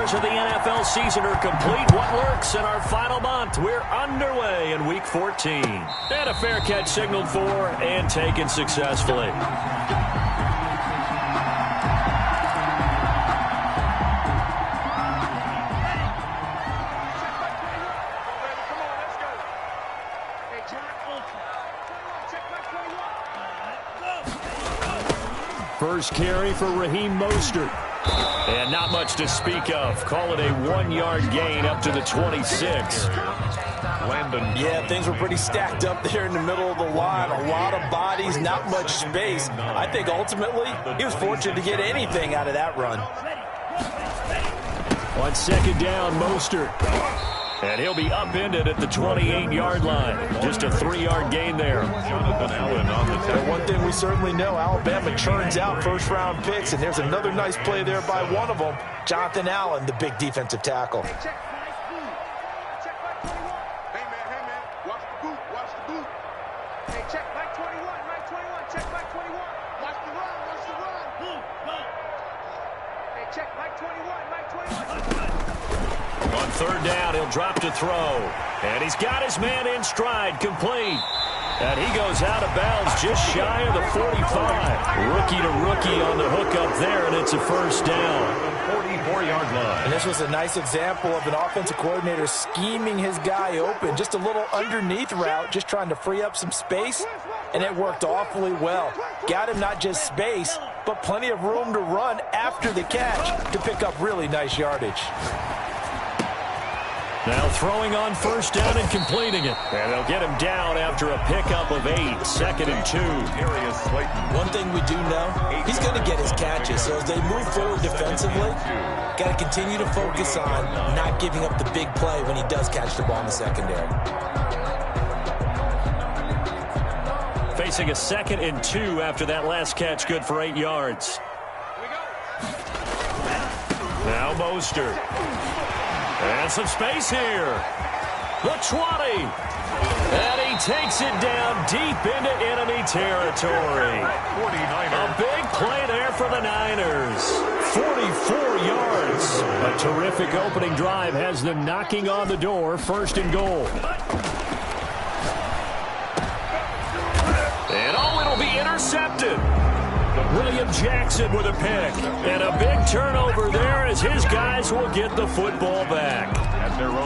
quarters of the NFL season are complete. What lurks in our final month? We're underway in Week 14. And a fair catch signaled for and taken successfully. First carry for Raheem Mostert. And not much to speak of. Call it a 1-yard gain up to the 26. Yeah, things were pretty stacked up there in the middle of the line. A lot of bodies, not much space. I think ultimately he was fortunate to get anything out of that run. On second down, Mostert. And he'll be upended at the 28-yard line. Just a 3-yard gain there. Jonathan Allen on the tackle. One thing we certainly know, Alabama churns out first-round picks, and there's another nice play there by one of them, Jonathan Allen, the big defensive tackle. Hey, man, watch the boot. Hey, check Mike 21, check Mike 21. Watch the run. Hey, check Mike 21. On third down, he'll drop to throw. And he's got his man in stride, complete. And he goes out of bounds just shy of the 45. Rookie to rookie on the hook up there, and it's a first down. 44-yard line. And this was a nice example of an offensive coordinator scheming his guy open. Just a little underneath route, just trying to free up some space, and it worked awfully well. Got him not just space, but plenty of room to run after the catch to pick up really nice yardage. Now throwing on first down and completing it. And they'll get him down after a pickup of 8, second and 2. One thing we do know, he's going to get his catches. So as they move forward defensively, got to continue to focus on not giving up the big play when he does catch the ball in the secondary. Facing a second and 2 after that last catch, good for 8 yards. Now Mostert. And some space here. The 20. And he takes it down deep into enemy territory. 49ers. A big play there for the Niners. 44 yards. A terrific opening drive has them knocking on the door, first and goal. And it'll be intercepted. William Jackson with a pick. And a big turnover there as his guys will get the football back.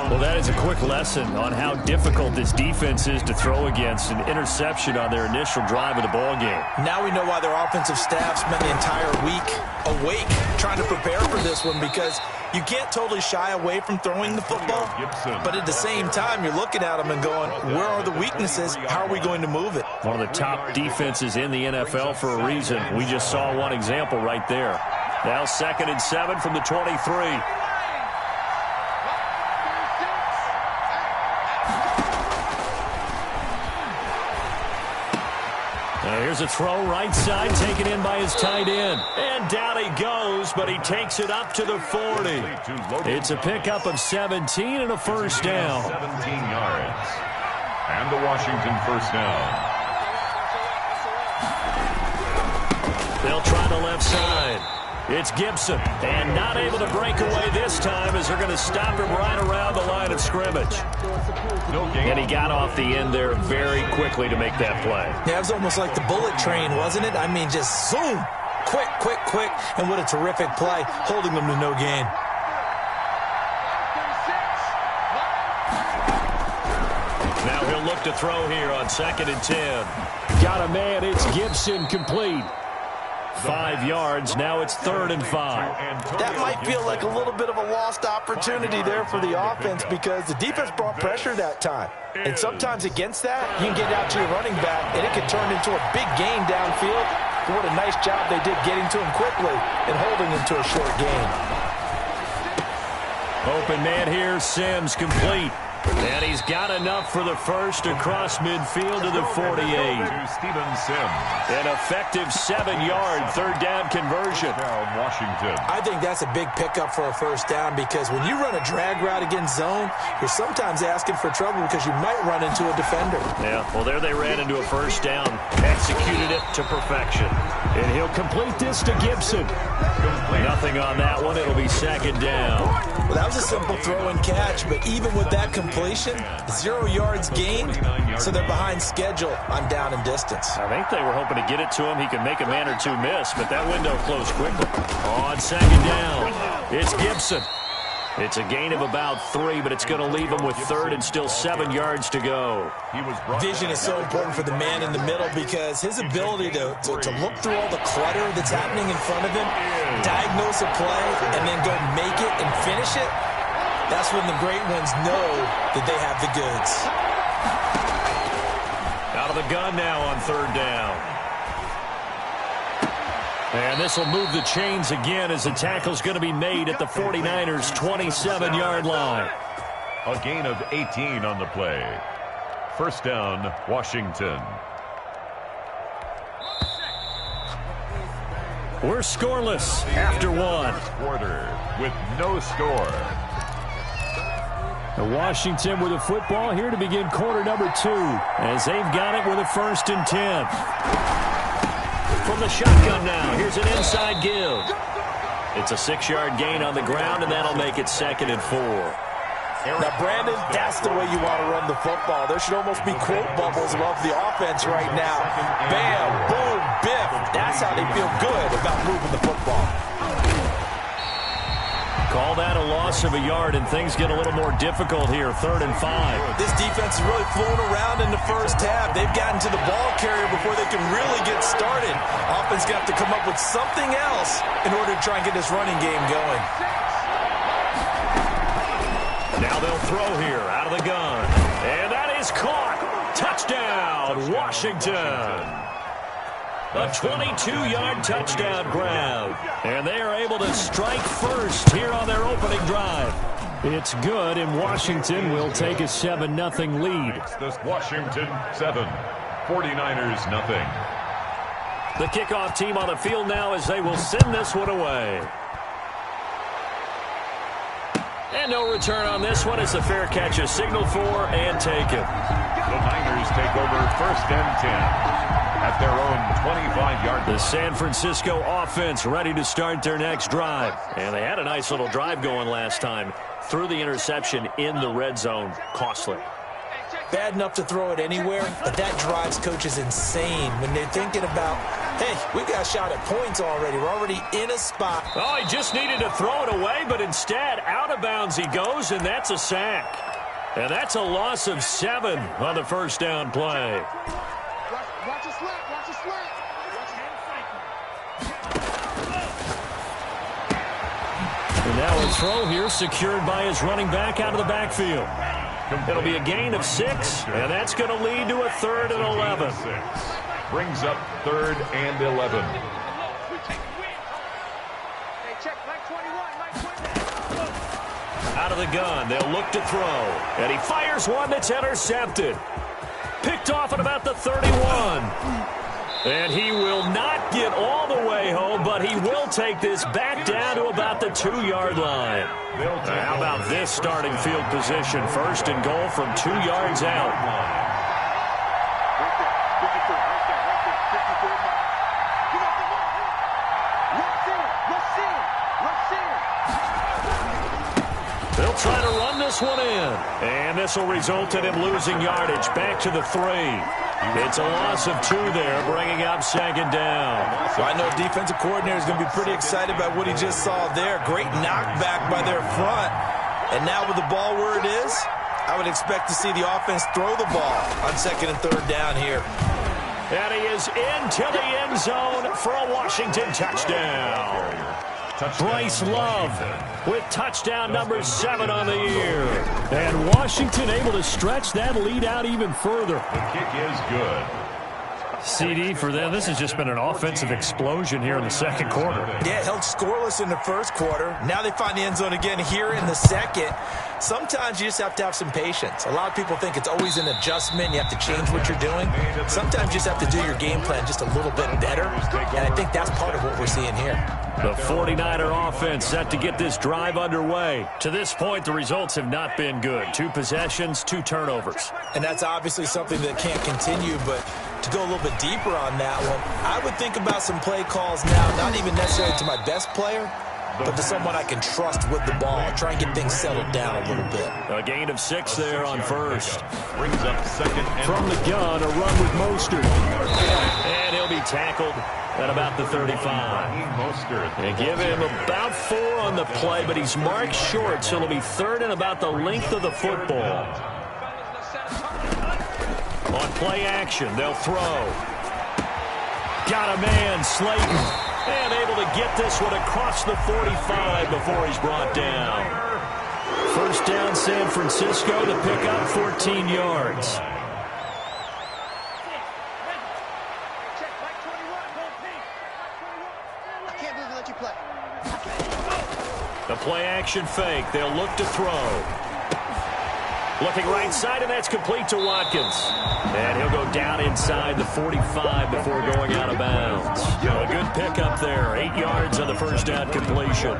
Well, that is a quick lesson on how difficult this defense is to throw against. An interception on their initial drive of the ball game. Now we know why their offensive staff spent the entire week awake trying to prepare for this one, because you can't totally shy away from throwing the football, but at the same time, you're looking at them and going, where are the weaknesses? How are we going to move it? One of the top defenses in the NFL for a reason. We just saw one example right there. Now second and 7 from the 23. Here's a throw right side, taken in by his tight end. And down he goes, but he takes it up to the 40. It's a pickup of 17 and a first down. 17 yards. And the Washington first down. They'll try the left side. It's Gibson, and not able to break away this time as they're going to stop him right around the line of scrimmage. And he got off the end there very quickly to make that play. Yeah, it was almost like the bullet train, wasn't it? I mean, just zoom, quick, and what a terrific play, holding them to no gain. Now he'll look to throw here on second and 10. Got a man, it's Gibson, complete. 5 yards, now it's third and 5. That might feel like a little bit of a lost opportunity there for the offense, because the defense brought pressure that time. And sometimes against that, you can get out to your running back, and it can turn into a big gain downfield. But what a nice job they did getting to him quickly and holding him to a short gain. Open man here, Sims, complete. And he's got enough for the first across midfield to the 48. To Steven Sims. An effective 7-yard third down conversion. Washington. I think that's a big pickup for a first down because when you run a drag route against zone, you're sometimes asking for trouble because you might run into a defender. Yeah, well, there they ran into a first down. Executed it to perfection. And he'll complete this to Gibson. Nothing on that one. It'll be second down. Well, that was a simple throw and catch, but even with that completion, 0 yards gained, so they're behind schedule on down and distance. I think they were hoping to get it to him. He could make a man or two miss, but that window closed quickly. On second down, it's Gibson. It's a gain of about 3, but it's going to leave him with third and still 7 yards to go. Vision is so important for the man in the middle because his ability to look through all the clutter that's happening in front of him, diagnose a play, and then go make it and finish it, that's when the great ones know that they have the goods. Out of the gun now on third down. And this will move the chains again as the tackle's going to be made at the 49ers' 27-yard line. A gain of 18 on the play. First down, Washington. We're scoreless after one. Quarter with no score. Washington with the football here to begin quarter number 2 as they've got it with a 1st and 10. From the shotgun now, here's an inside give. It's a 6-yard gain on the ground, and that'll make it 2nd and 4. Now, Brandon, that's the way you want to run the football. There should almost be quote bubbles above the offense right now. Bam, boom, biff. That's how they feel good about moving the football. Call that a loss of a yard, and things get a little more difficult here, 3rd and 5. This defense is really flown around in the first half. They've gotten to the ball carrier before they can really get started. Offense going to have to come up with something else in order to try and get this running game going. Now they'll throw here out of the gun. And that is caught. Touchdown, Washington. A 22-yard touchdown grab. And they are able to strike first here on their opening drive. It's good, and Washington will take a 7-0 lead. This Washington 7, 49ers 0. The kickoff team on the field now as they will send this one away. And no return on this one as the fair catch is signaled for and taken. The Niners take over 1st and 10. At their own 25-yard line. The San Francisco offense ready to start their next drive. And they had a nice little drive going last time. Threw the interception in the red zone. Costly. Bad enough to throw it anywhere, but that drives coaches insane when they're thinking about, hey, we got a shot at points already. We're already in a spot. Oh, he just needed to throw it away, but instead, out of bounds he goes, and that's a sack. And that's a loss of 7 on the first down play. Watch the slap, watch the slap. And now a throw here secured by his running back out of the backfield. It'll be a gain of 6, and that's going to lead to a 3rd and 11. Brings up 3rd and 11. Hey, check, Mike 21, Mike 21. Out of the gun, they'll look to throw. And he fires one that's intercepted. Picked off at about the 31. And he will not get all the way home, but he will take this back down to about the 2-yard line. How about this starting field position? 1st and goal from 2 yards out. They'll try to run this one in. And this will result in him losing yardage back to the 3. It's a loss of 2 there, bringing up 2nd down. Well, I know defensive coordinator is going to be pretty excited about what he just saw there. Great knockback by their front. And now with the ball where it is, I would expect to see the offense throw the ball on 2nd and 3rd down here. And he is into the end zone for a Washington touchdown. Bryce Love with touchdown number 7 on the year. And Washington able to stretch that lead out even further. The kick is good. CD for them. This has just been an offensive explosion here in the second quarter. Yeah, held scoreless in the first quarter. Now they find the end zone again here in the second. Sometimes you just have to have some patience. A lot of people think it's always an adjustment. You have to change what you're doing. Sometimes you just have to do your game plan just a little bit better. And I think that's part of what we're seeing here. The 49er offense set to get this drive underway. To this point, the results have not been good. 2 possessions, 2 turnovers. And that's obviously something that can't continue, but to go a little bit deeper on that one, I would think about some play calls now, not even necessarily to my best player, but to someone I can trust with the ball. Try and get things settled down a little bit. A gain of 6 there on first. Brings up second. From the gun, a run with Mostert. And he'll be tackled at about the 35. They give him about 4 on the play, but he's marked short, so it'll be 3rd and about the length of the football. On play action, they'll throw. Got a man, Slayton. And able to get this one across the 45 before he's brought down. First down, San Francisco to pick up 14 yards. The play action fake. They'll look to throw. Looking right side, and that's complete to Watkins. And he'll go down inside the 45 before going out of bounds. A good pickup there. 8 yards on the first down completion.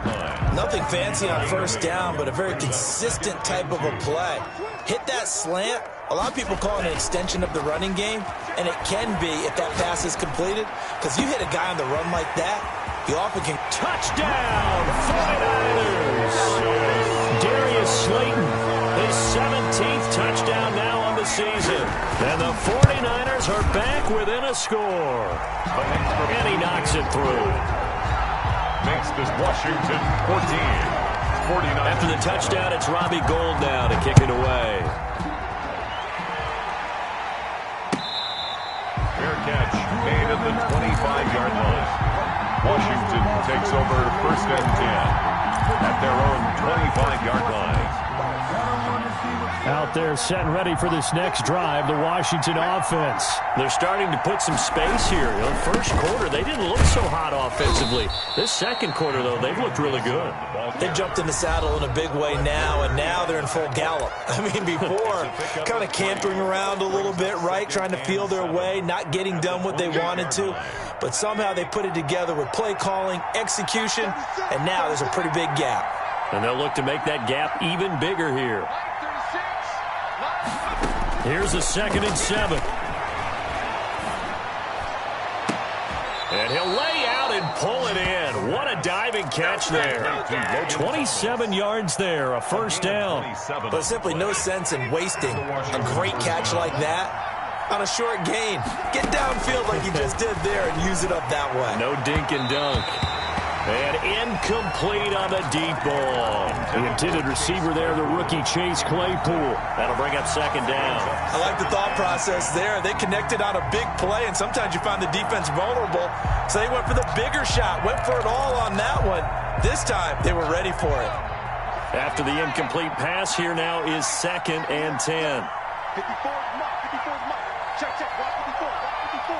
Nothing fancy on first down, but a very consistent type of a play. Hit that slant. A lot of people call it an extension of the running game, and it can be if that pass is completed, because you hit a guy on the run like that, you often can. Touchdown, 49ers. Darius Slayton, his 17th touchdown now on the season. And the 49ers are back within a score. And he knocks it through. Makes this Washington 14. 49. After the touchdown, it's Robbie Gould now to kick it away. Fair catch made at the 25-yard line. Washington takes over 1st and 10 at their own 25-yard line. Out there set and ready for this next drive, the Washington offense. They're starting to put some space here. In the first quarter, they didn't look so hot offensively. This second quarter, though, they've looked really good. They jumped in the saddle in a big way now, and now they're in full gallop. I mean, before, kind of cantering around a little bit, right, trying to feel their way, not getting done what they wanted to. But somehow they put it together with play calling, execution, and now there's a pretty big gap. And they'll look to make that gap even bigger here. Here's a 2nd and 7. And he'll lay out and pull it in. What a diving catch there. 27 yards there, a first down. But simply no sense in wasting a great catch like that on a short gain. Get downfield like he just did there and use it up that way. No dink and dunk. And incomplete on the deep ball. The intended receiver there, the rookie Chase Claypool. That'll bring up 2nd down. I like the thought process there. They connected on a big play, and sometimes you find the defense vulnerable. So they went for the bigger shot, went for it all on that one. This time, they were ready for it. After the incomplete pass, here now is 2nd and 10. 54 mark, 54 mark. Check, check, watch 54, watch 54.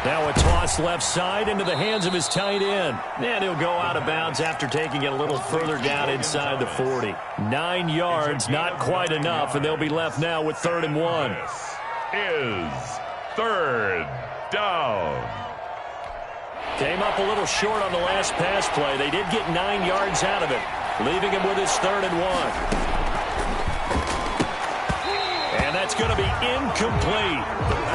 Now a toss left side into the hands of his tight end. And he'll go out of bounds after taking it a little further down inside the 40. 9 yards, not quite enough, and they'll be left now with 3rd and 1. Is 3rd down. Came up a little short on the last pass play. They did get 9 yards out of it, leaving him with his 3rd and 1. And that's going to be incomplete.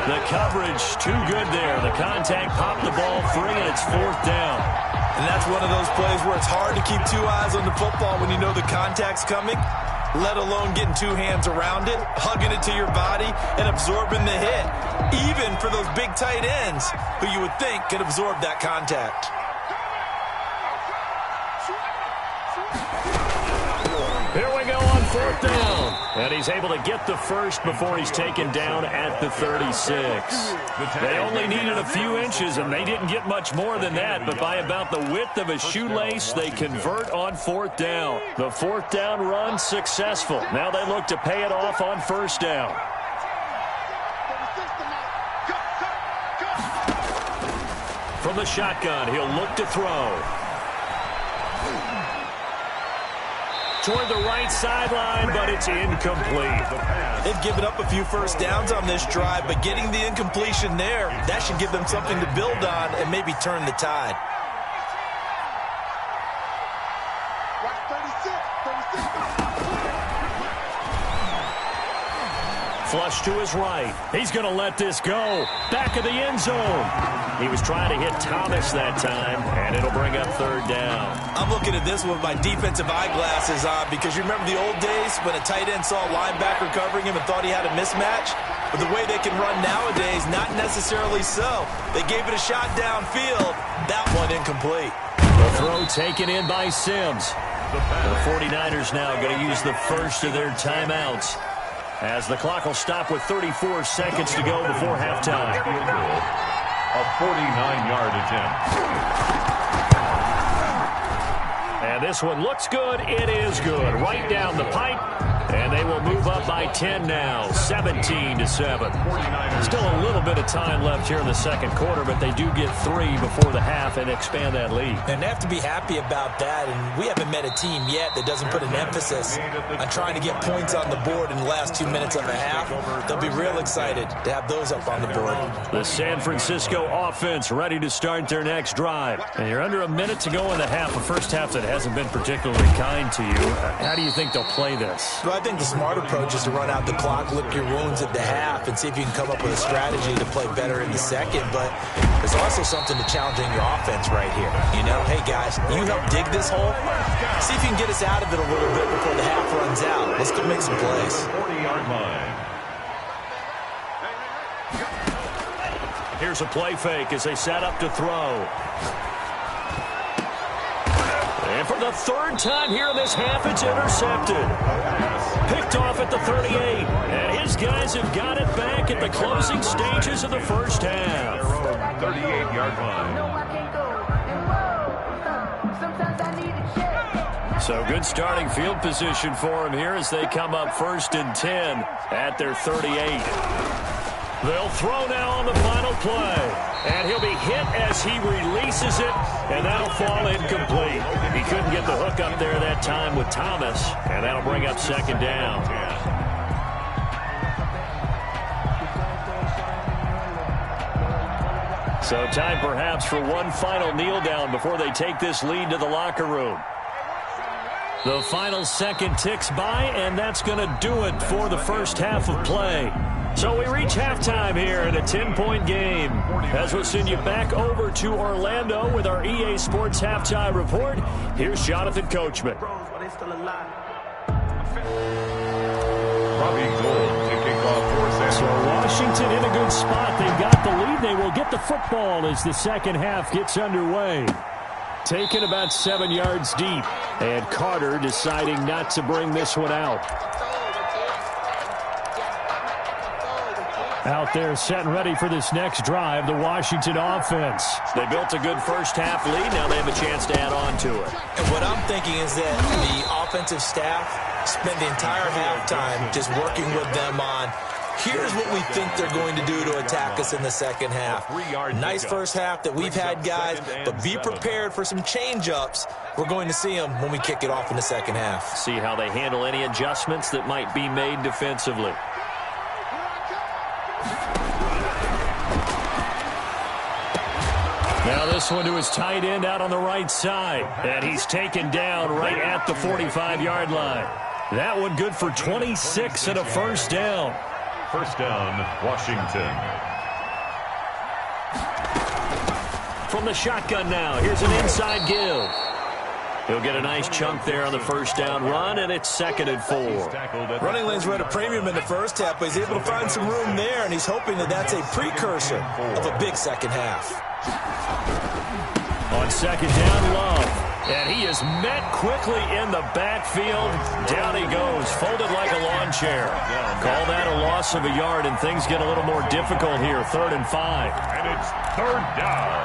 The coverage too good there. The contact popped the ball free, and it's 4th down. And that's one of those plays where it's hard to keep 2 eyes on the football when you know the contact's coming, let alone getting 2 hands around it, hugging it to your body, and absorbing the hit. Even for those big tight ends who you would think could absorb that contact. Here we go on 4th down. And he's able to get the first before he's taken down at the 36. They only needed a few inches, and they didn't get much more than that. But by about the width of a shoelace, they convert on 4th down. The 4th down run successful. Now they look to pay it off on 1st down. From the shotgun, he'll look to throw. Toward the right sideline, but it's incomplete. They've given up a few first downs on this drive, but getting the incompletion there, that should give them something to build on and maybe turn the tide. Flush to his right. He's going to let this go. Back of the end zone. He was trying to hit Thomas that time, and it'll bring up 3rd down. I'm looking at this with my defensive eyeglasses on because you remember the old days when a tight end saw a linebacker covering him and thought he had a mismatch? But the way they can run nowadays, not necessarily so. They gave it a shot downfield. That one incomplete. The throw taken in by Sims. The 49ers now going to use the first of their timeouts, as the clock will stop with 34 seconds to go before halftime. A 49-yard attempt. And this one looks good. It is good. Right down the pipe. And they will move up by 10 now, 17-7. Still a little bit of time left here in the second quarter, but they do get 3 before the half and expand that lead. And they have to be happy about that, and we haven't met a team yet that doesn't put an emphasis on trying to get points on the board in the last 2 minutes of a half. They'll be real excited to have those up on the board. The San Francisco offense ready to start their next drive. And you're under a minute to go in the half, a first half that hasn't been particularly kind to you. How do you think they'll play this? Well, I think the smart approach is to run out the clock, lick your wounds at the half, and see if you can come up with a strategy to play better in the second. But there's also something to challenging your offense right here. You know, hey, guys, you help dig this hole. See if you can get us out of it a little bit before the half runs out. Let's go make some plays. 40-yard line. Here's a play fake as they set up to throw. And for the 3rd time here in this half, it's intercepted. Picked off at the 38. And his guys have got it back at the closing stages of the first half. 38-yard line. So good starting field position for him here as they come up 1st and 10 at their 38. They'll throw now on the final play. And he'll be hit as he releases it, and that'll fall incomplete. He couldn't get the hook up there that time with Thomas, and that'll bring up 2nd down. So time perhaps for one final kneel down before they take this lead to the locker room. The final second ticks by, and that's going to do it for the first half of play. So we reach halftime here in a 10-point game. As we'll send you back over to Orlando with our EA Sports Halftime Report, here's Jonathan Coachman. Robbie Gould to kick off for San So Washington in a good spot. They've got the lead. They will get the football as the second half gets underway. Taken about 7 yards deep. And Carter deciding not to bring this one out. Out there set and ready for this next drive, the Washington offense. They built a good first half lead. Now they have a chance to add on to it. And what I'm thinking is that the offensive staff spent the entire halftime just working with them on, here's what we think they're going to do to attack us in the second half. Nice first half that we've had, guys, but be prepared for some change-ups. We're going to see them when we kick it off in the second half. See how they handle any adjustments that might be made defensively. Now this one to his tight end out on the right side. And he's taken down right at the 45-yard line. That one good for 26 and a first down. First down, Washington. From the shotgun now, here's an inside give. He'll get a nice chunk there on the first down run, and it's 2nd and 4. Running lanes were at a premium in the first half, but he's able to find some room there, and he's hoping that that's a precursor of a big second half. On 2nd down, Love. And he is met quickly in the backfield. Down he goes, folded like a lawn chair. Call that a loss of a yard, and things get a little more difficult here. 3rd and 5. And it's 3rd down.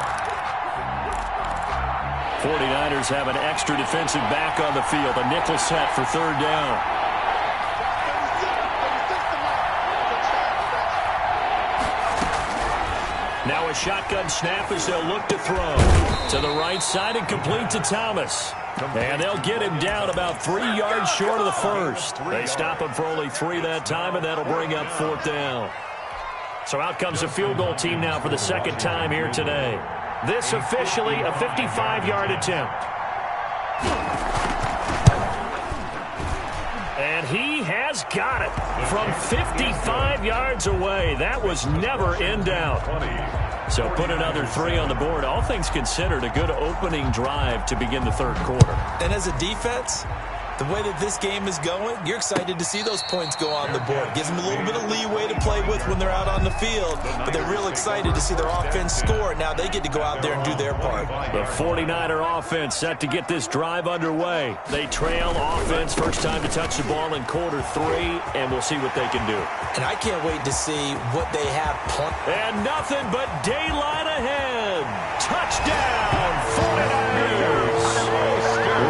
49ers have an extra defensive back on the field. A nickel set for 3rd down. Now a shotgun snap as they'll look to throw. To the right side and complete to Thomas. And they'll get him down about 3 yards short of the first. They stop him for only 3 that time, and that'll bring up 4th down. So out comes the field goal team now for the 2nd time here today. This officially a 55-yard attempt. And he has got it from 55 yards away. That was never in doubt. So put another 3 on the board. All things considered, a good opening drive to begin the 3rd quarter. And as a defense, the way that this game is going, you're excited to see those points go on the board. Gives them a little bit of leeway to play with when they're out on the field, but they're real excited to see their offense score. Now they get to go out there and do their part. The 49er offense set to get this drive underway. They trail offense, first time to touch the ball in quarter 3, and we'll see what they can do. And I can't wait to see what they have. And nothing but daylight ahead. Touchdown, 49ers.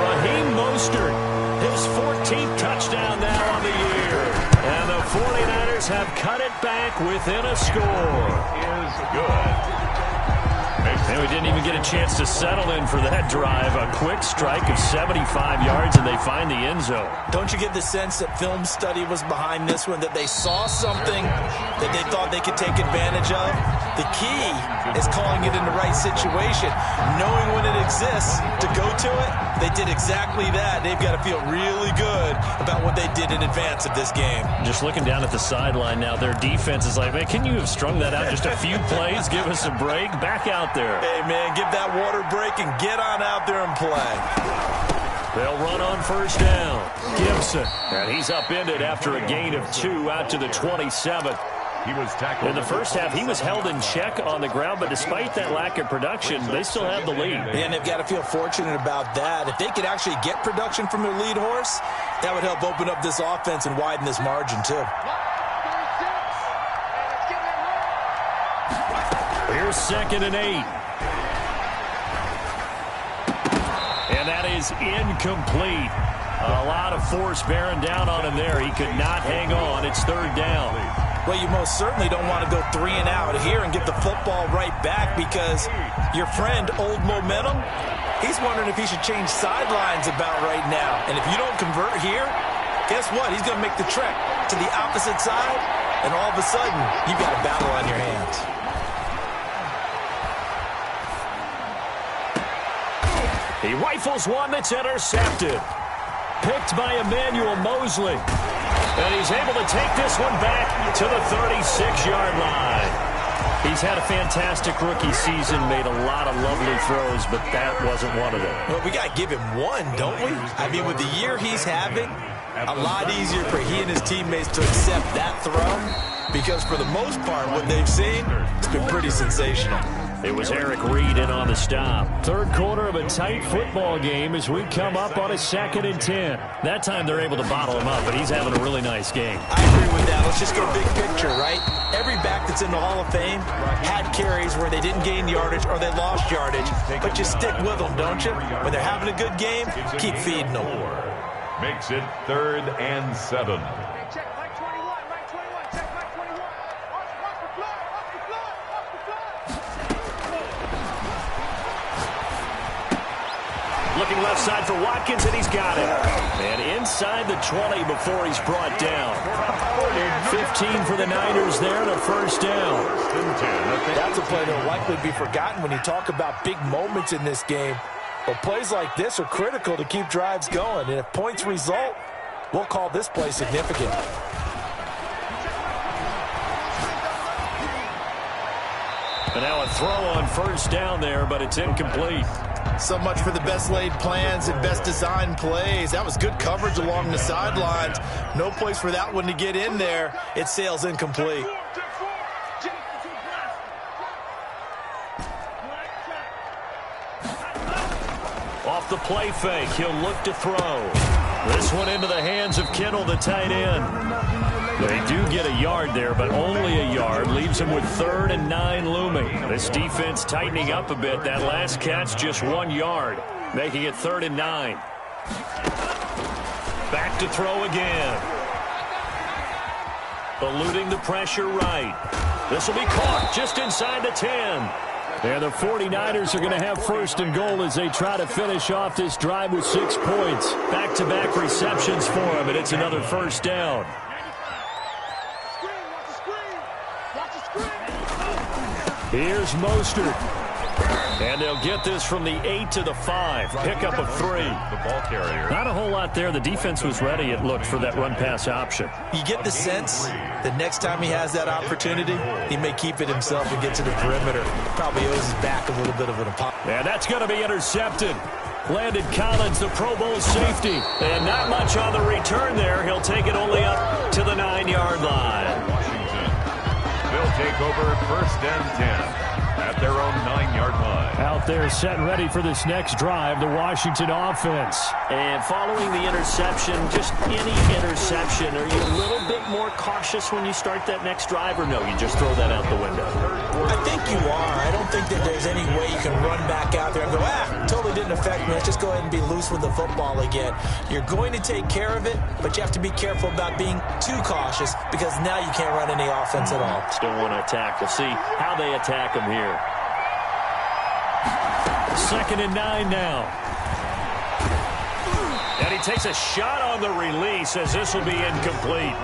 Raheem Mostert. His 14th touchdown now on the year. And the 49ers have cut it back within a score. Is good. And we didn't even get a chance to settle in for that drive. A quick strike of 75 yards, and they find the end zone. Don't you get the sense that film study was behind this one, that they saw something that they thought they could take advantage of? The key is calling it in the right situation, knowing when it exists to go to it. They did exactly that. They've got to feel really good about what they did in advance of this game. Just looking down at the sideline now, their defense is like, man, can you have strung that out just a few plays? Give us a break. Back out there. Hey, man, give that water break and get on out there and play. They'll run on first down. Gibson. And he's upended after a gain of 2 out to the 27. He was tackled. In the first half, he was held in check on the ground, but despite that lack of production, they still have the lead. And they've got to feel fortunate about that. If they could actually get production from their lead horse, that would help open up this offense and widen this margin, too. Here's 2nd and 8. And that is incomplete. A lot of force bearing down on him there. He could not hang on. It's 3rd down. Well, you most certainly don't want to go 3 and out here and get the football right back, because your friend, Old Momentum, he's wondering if he should change sidelines about right now. And if you don't convert here, guess what? He's going to make the trek to the opposite side, and all of a sudden, you've got a battle on your hands. He rifles one that's intercepted. Picked by Emmanuel Mosley. And he's able to take this one back to the 36-yard line. He's had a fantastic rookie season, made a lot of lovely throws, but that wasn't one of them. Well, we got to give him one, don't we? I mean, with the year he's having, a lot easier for he and his teammates to accept that throw, because for the most part, what they've seen, it's been pretty sensational. It was Eric Reed in on the stop. 3rd quarter of a tight football game as we come up on a 2nd and 10. That time they're able to bottle him up, but he's having a really nice game. I agree with that. Let's just go big picture, right? Every back that's in the Hall of Fame had carries where they didn't gain yardage or they lost yardage, but you stick with them, don't you? When they're having a good game, keep feeding them. Makes it 3rd and 7. Check Mike 21, Mike 21, check Mike 21. Watch the blood, watch the blood, watch the blood. Looking left side for Watkins, and he's got it. And inside the 20 before he's brought down. 15 for the Niners there, and a 1st down. That's a play that will likely be forgotten when you talk about big moments in this game. But plays like this are critical to keep drives going. And if points result, we'll call this play significant. And now a throw on 1st down there, but it's incomplete. So much for the best laid plans and best designed plays. That was good coverage along the sidelines. No place for that one to get in there. It sails incomplete. Off the play fake. He'll look to throw. This one into the hands of Kittle, the tight end. They do get a yard there, but only a yard. Leaves him with 3rd and 9 looming. This defense tightening up a bit. That last catch, just 1 yard, making it 3rd and 9. Back to throw again. Eluding the pressure right. This will be caught just inside the 10. And the 49ers are going to have 1st and goal as they try to finish off this drive with 6 points. Back-to-back receptions for him, and it's another 1st down. Here's Mostert. And they'll get this from the 8 to the 5. Pickup of 3. The ball carrier. Not a whole lot there. The defense was ready, it looked, for that run-pass option. You get the sense that next time he has that opportunity, he may keep it himself and get to the perimeter. Probably owes his back a little bit of an apology. And that's going to be intercepted. Landon Collins, the Pro Bowl safety. And not much on the return there. He'll take it only up to the 9-yard line. Washington. They'll take over 1st and 10. At their own 9-yard line. Out there set and ready for this next drive, the Washington offense. And following the interception, just any interception, are you a little bit more cautious when you start that next drive, or no, you just throw that out the window? I think you are. I don't think that there's any way you can run back out there and go, totally didn't affect me. Let's just go ahead and be loose with the football again. You're going to take care of it, but you have to be careful about being too cautious because now you can't run any offense at all. Still want to attack. We'll see how they attack him here. 2nd and 9 now. And he takes a shot on the release as this will be incomplete.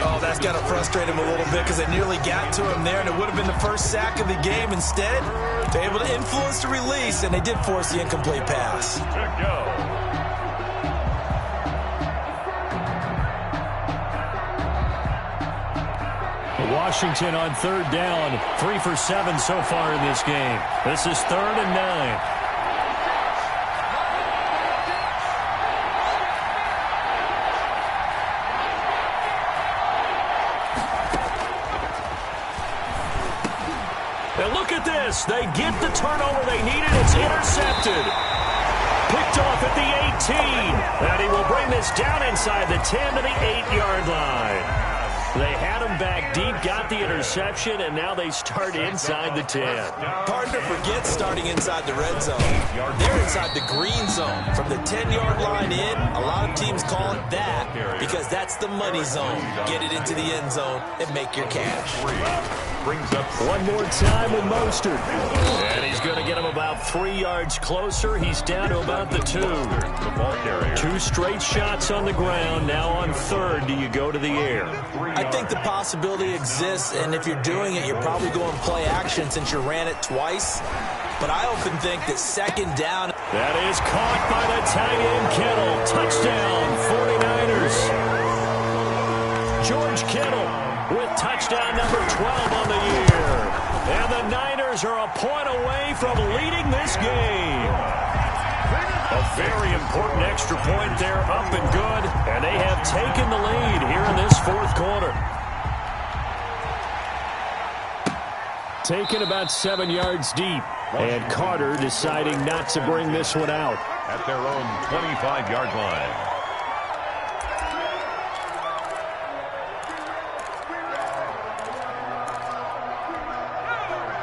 Oh, that's got to frustrate him a little bit because they nearly got to him there, and it would have been the first sack of the game. Instead, they're able to influence the release, and they did force the incomplete pass. Good go. Washington on 3rd down. 3 for 7 so far in this game. This is 3rd and 9. And look at this. They get the turnover they needed. It's intercepted. Picked off at the 18. And he will bring this down inside the 10 to the 8-yard line. They had him back deep, got the interception, and now they start inside the 10. Partner forgets starting inside the red zone. They're inside the green zone. From the 10-yard line in, a lot of teams call it that because that's the money zone. Get it into the end zone and make your cash. Brings up one more time with Mostert. And he's going to get him about 3 yards closer. He's down to about the 2. the ball carrier. 2 straight shots on the ground. Now on 3rd, do you go to the air? I think the possibility exists, and if you're doing it, you're probably going play action since you ran it twice. But I often think that 2nd down. That is caught by the tight end Kittle. Touchdown, 49ers. George Kittle with touchdown number 12 on the year. And the Niners are a point away from leading this game. A very important extra point there, up and good. And they have taken the lead here in this 4th quarter. Taken about 7 yards deep. And Carter deciding not to bring this one out. At their own 25-yard line.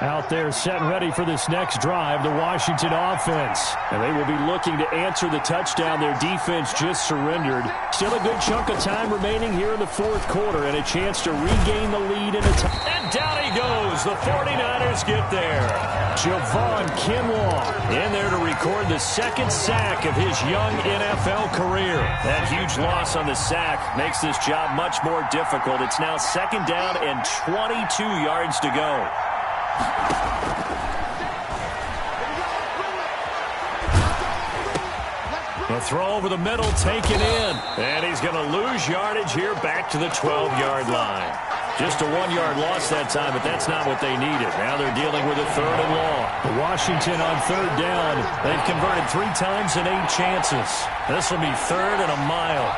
Out there set and ready for this next drive, the Washington offense. And they will be looking to answer the touchdown their defense just surrendered. Still a good chunk of time remaining here in the 4th quarter and a chance to regain the lead in a time. And down he goes. The 49ers get there. Javon Kinlaw in there to record the 2nd sack of his young NFL career. That huge loss on the sack makes this job much more difficult. It's now 2nd down and 22 yards to go. The throw over the middle taken in. And he's going to lose yardage here back to the 12-yard line. Just a 1-yard loss that time, but that's not what they needed. Now they're dealing with a 3rd and long. Washington on 3rd down. They've converted 3 times in 8 chances. This will be 3rd and a mile.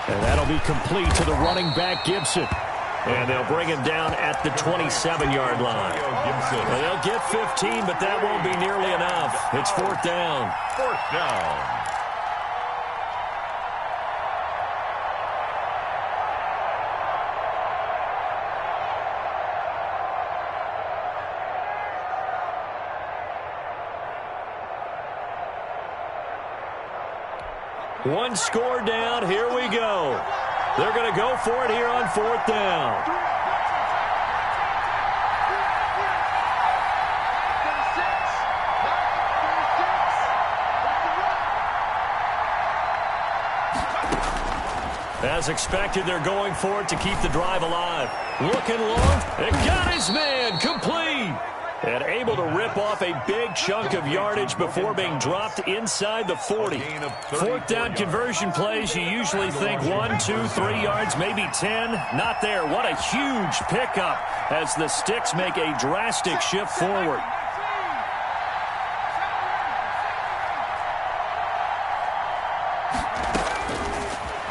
And that'll be complete to the running back, Gibson. And they'll bring him down at the 27-yard line. Well, they'll get 15, but that won't be nearly enough. It's 4th down. 4th down. One score down. Here we go. They're going to go for it here on 4th down. As expected, they're going for it to keep the drive alive. Looking long. It got his man. Complete. And able to rip off a big chunk of yardage before being dropped inside the 40. 4th down conversion plays, you usually think 1, 2, 3 yards, maybe 10. Not there. What a huge pickup as the Sticks make a drastic shift forward.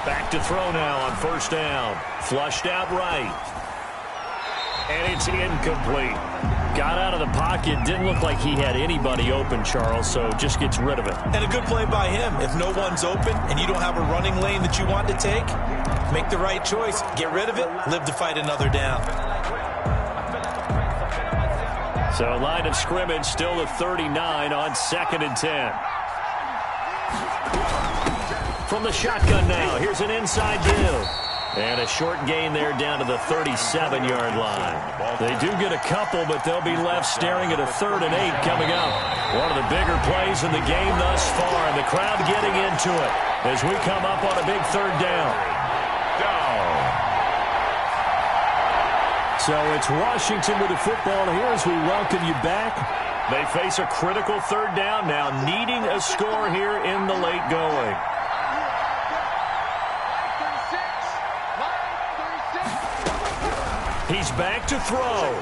Back to throw now on 1st down. Flushed out right. And it's incomplete. Got out of the pocket. Didn't look like he had anybody open, Charles, so just gets rid of it. And a good play by him. If no one's open and you don't have a running lane that you want to take, make the right choice. Get rid of it. Live to fight another down. So line of scrimmage still at 39 on 2nd and 10. From the shotgun now. Here's an inside deal. And a short gain there down to the 37-yard line. They do get a couple, but they'll be left staring at a 3rd and 8 coming up. One of the bigger plays in the game thus far, and the crowd getting into it as we come up on a big 3rd down. So it's Washington with the football here as we welcome you back. They face a critical 3rd down now, needing a score here in the late going. He's back to throw.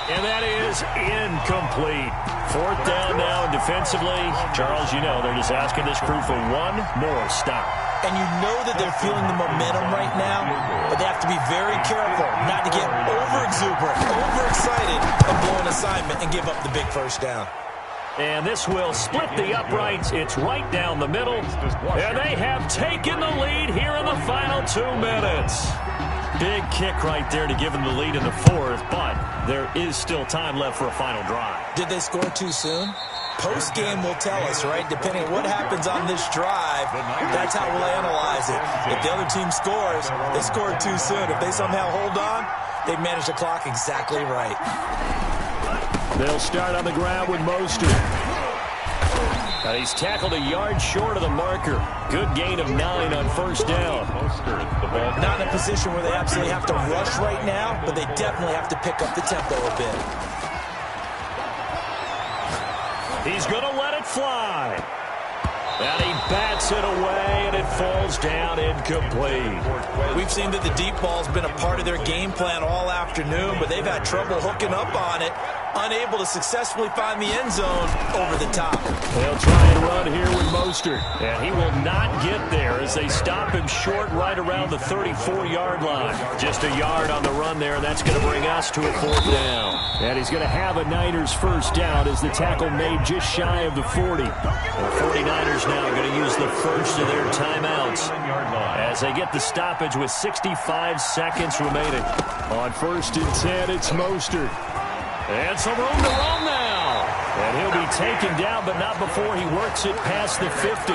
And that is incomplete. 4th down now, and defensively, Charles, you know, they're just asking this crew for one more stop. And you know that they're feeling the momentum right now, but they have to be very careful not to get over-exuberant, overexcited, and blow an assignment and give up the big 1st down. And this will split the uprights. It's right down the middle. And they have taken the lead here in the final 2 minutes. Big kick right there to give them the lead in the 4th, but there is still time left for a final drive. Did they score too soon? Post-game will tell us, right? Depending on what happens on this drive, that's how we'll analyze it. If the other team scores, they scored too soon. If they somehow hold on, they manage the clock exactly right. They'll start on the ground with Mostert. He's tackled a yard short of the marker. Good gain of 9 on 1st down. Not in a position where they absolutely have to rush right now, but they definitely have to pick up the tempo a bit. He's going to let it fly. And he bats it away, and it falls down incomplete. We've seen that the deep ball's been a part of their game plan all afternoon, but they've had trouble hooking up on it, unable to successfully find the end zone over the top. They'll try and run here with Mostert, and he will not get there as they stop him short right around the 34-yard line. Just a yard on the run there, and that's going to bring us to a 4th down. And he's going to have a Niners 1st down as the tackle made just shy of the 40. The 49ers now going to use the first of their timeouts as they get the stoppage with 65 seconds remaining. On 1st and 10, it's Mostert. And some room to run now. And he'll be taken down, but not before he works it past the 50.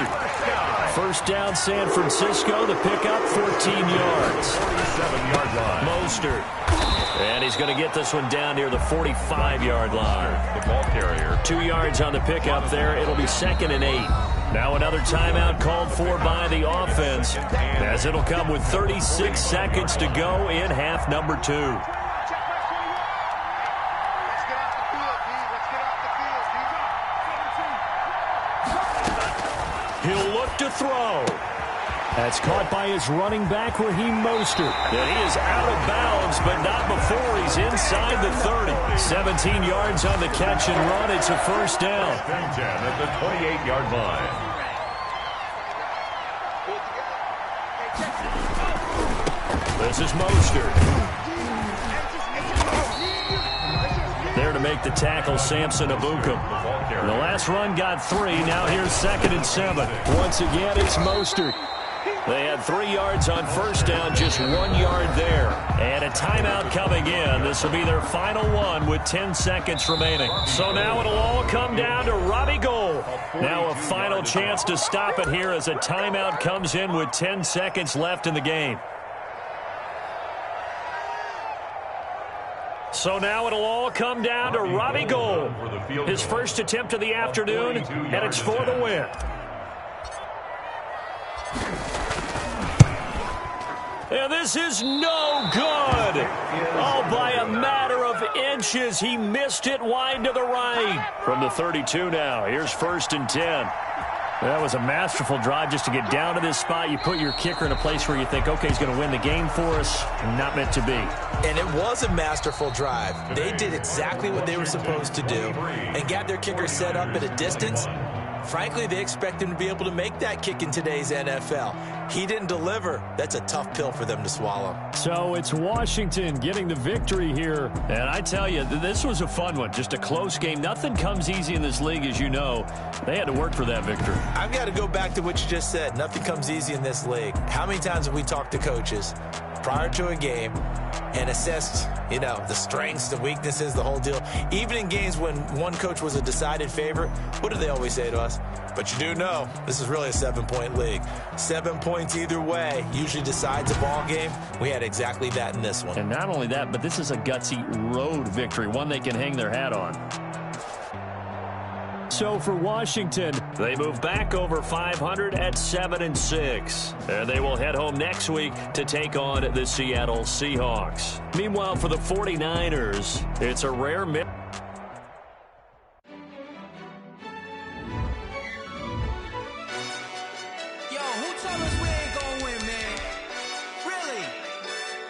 1st down, San Francisco. The pickup, 14 yards. 47-yard line. Mostert. And he's going to get this one down near the 45-yard line. The ball carrier. 2 yards on the pickup there. It'll be 2nd and 8. Now another timeout called for by the offense, as it'll come with 36 seconds to go in half number 2. He'll look to throw. That's caught by his running back, Raheem Mostert. And he is out of bounds, but not before he's inside the 30. 17 yards on the catch and run. It's a 1st down. 10 at the 28-yard line. This is Mostert. There to make the tackle, Samson Ebukam. The last run got 3. Now here's 2nd and 7. Once again, it's Mostert. They had 3 yards on first down, just 1 yard there. And a timeout coming in. This will be their final one with 10 seconds remaining. So now it'll all come down to Robbie Gould. Now a final chance to stop it here as a timeout comes in with 10 seconds left in the game. So now it'll all come down to Robbie Gould. His first attempt of the afternoon, and it's for the win. And this is no good. Oh, by a matter of inches, he missed it wide to the right. From the 32 now, here's 1st and 10. That was a masterful drive just to get down to this spot. You put your kicker in a place where you think, okay, he's going to win the game for us. Not meant to be. And it was a masterful drive. They did exactly what they were supposed to do and got their kicker set up at a distance. Frankly, they expect him to be able to make that kick in today's NFL. He didn't deliver. That's a tough pill for them to swallow. So it's Washington getting the victory here. And I tell you, this was a fun one. Just a close game. Nothing comes easy in this league, as you know. They had to work for that victory. I've got to go back to what you just said. Nothing comes easy in this league. How many times have we talked to coaches prior to a game and assessed, the strengths, the weaknesses, the whole deal? Even in games when one coach was a decided favorite, what do they always say to us? But you do know, this is really a 7-point league. 7 points either way usually decides a ball game. We had exactly that in this one. And not only that, but this is a gutsy road victory, one they can hang their hat on. So for Washington, they move back over 500 at 7-6. And they will head home next week to take on the Seattle Seahawks. Meanwhile, for the 49ers, it's a rare miss.